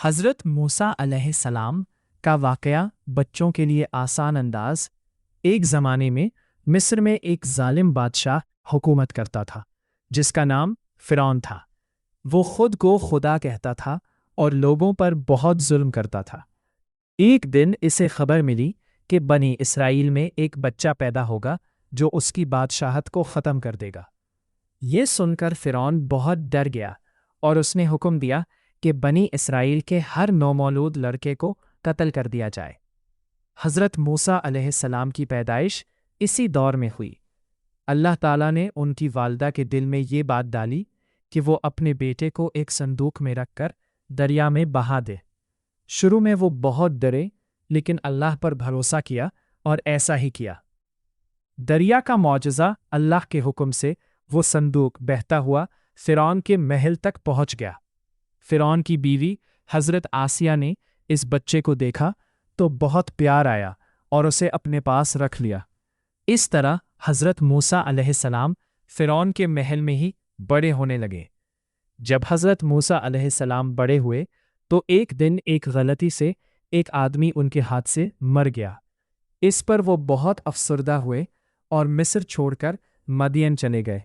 حضرت موسیٰ علیہ السلام کا واقعہ بچوں کے لیے آسان انداز۔ ایک زمانے میں مصر میں ایک ظالم بادشاہ حکومت کرتا تھا جس کا نام فرعون تھا۔ وہ خود کو خدا کہتا تھا اور لوگوں پر بہت ظلم کرتا تھا۔ ایک دن اسے خبر ملی کہ بنی اسرائیل میں ایک بچہ پیدا ہوگا جو اس کی بادشاہت کو ختم کر دے گا۔ یہ سن کر فرعون بہت ڈر گیا اور اس نے حکم دیا کہ بنی اسرائیل کے ہر نومولود لڑکے کو قتل کر دیا جائے۔ حضرت موسیٰ علیہ السلام کی پیدائش اسی دور میں ہوئی۔ اللہ تعالیٰ نے ان کی والدہ کے دل میں یہ بات ڈالی کہ وہ اپنے بیٹے کو ایک صندوق میں رکھ کر دریا میں بہا دے۔ شروع میں وہ بہت ڈرے لیکن اللہ پر بھروسہ کیا اور ایسا ہی کیا۔ دریا کا معجزہ اللہ کے حکم سے وہ صندوق بہتا ہوا فرعون کے محل تک پہنچ گیا۔ فرعون کی بیوی حضرت آسیہ نے اس بچے کو دیکھا تو بہت پیار آیا اور اسے اپنے پاس رکھ لیا۔ اس طرح حضرت موسیٰ علیہ السلام فرعون کے محل میں ہی بڑے ہونے لگے۔ جب حضرت موسیٰ علیہ السلام بڑے ہوئے تو ایک دن ایک غلطی سے ایک آدمی ان کے ہاتھ سے مر گیا۔ اس پر وہ بہت افسردہ ہوئے اور مصر چھوڑ کر مدین چلے گئے۔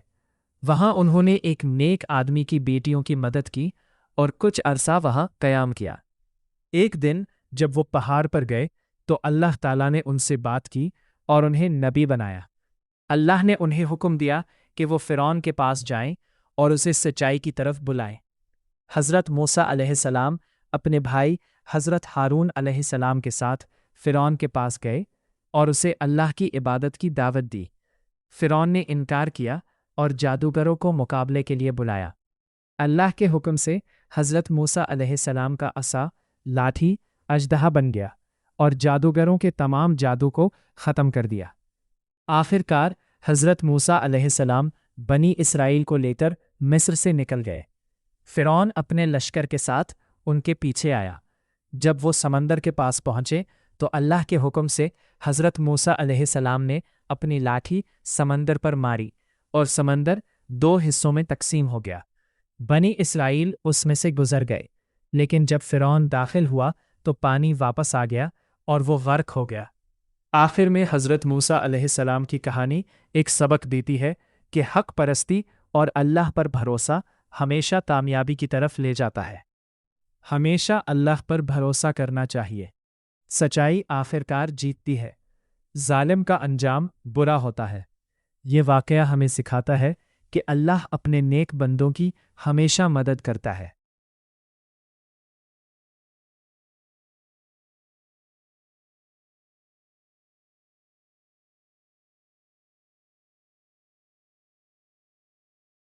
وہاں انہوں نے ایک نیک آدمی کی بیٹیوں کی مدد کی اور کچھ عرصہ وہاں قیام کیا۔ ایک دن جب وہ پہاڑ پر گئے تو اللہ تعالیٰ نے ان سے بات کی اور انہیں نبی بنایا۔ اللہ نے انہیں حکم دیا کہ وہ فرعون کے پاس جائیں اور اسے سچائی کی طرف بلائیں۔ حضرت موسیٰ علیہ السلام اپنے بھائی حضرت ہارون علیہ السلام کے ساتھ فرعون کے پاس گئے اور اسے اللہ کی عبادت کی دعوت دی۔ فرعون نے انکار کیا اور جادوگروں کو مقابلے کے لیے بلایا۔ اللہ کے حکم سے حضرت موسیٰ علیہ السلام کا عصا لاٹھی اژدہا بن گیا اور جادوگروں کے تمام جادو کو ختم کر دیا۔ آخر کار حضرت موسیٰ علیہ السلام بنی اسرائیل کو لے کر مصر سے نکل گئے۔ فرعون اپنے لشکر کے ساتھ ان کے پیچھے آیا۔ جب وہ سمندر کے پاس پہنچے تو اللہ کے حکم سے حضرت موسیٰ علیہ السلام نے اپنی لاٹھی سمندر پر ماری اور سمندر 2 حصوں میں تقسیم ہو گیا۔ بنی اسرائیل اس میں سے گزر گئے، لیکن جب فرعون داخل ہوا تو پانی واپس آ گیا اور وہ غرق ہو گیا۔ آخر میں حضرت موسیٰ علیہ السلام کی کہانی ایک سبق دیتی ہے کہ حق پرستی اور اللہ پر بھروسہ ہمیشہ کامیابی کی طرف لے جاتا ہے۔ ہمیشہ اللہ پر بھروسہ کرنا چاہیے۔ سچائی آخر کار جیتتی ہے، ظالم کا انجام برا ہوتا ہے۔ یہ واقعہ ہمیں سکھاتا ہے کہ اللہ اپنے نیک بندوں کی ہمیشہ مدد کرتا ہے۔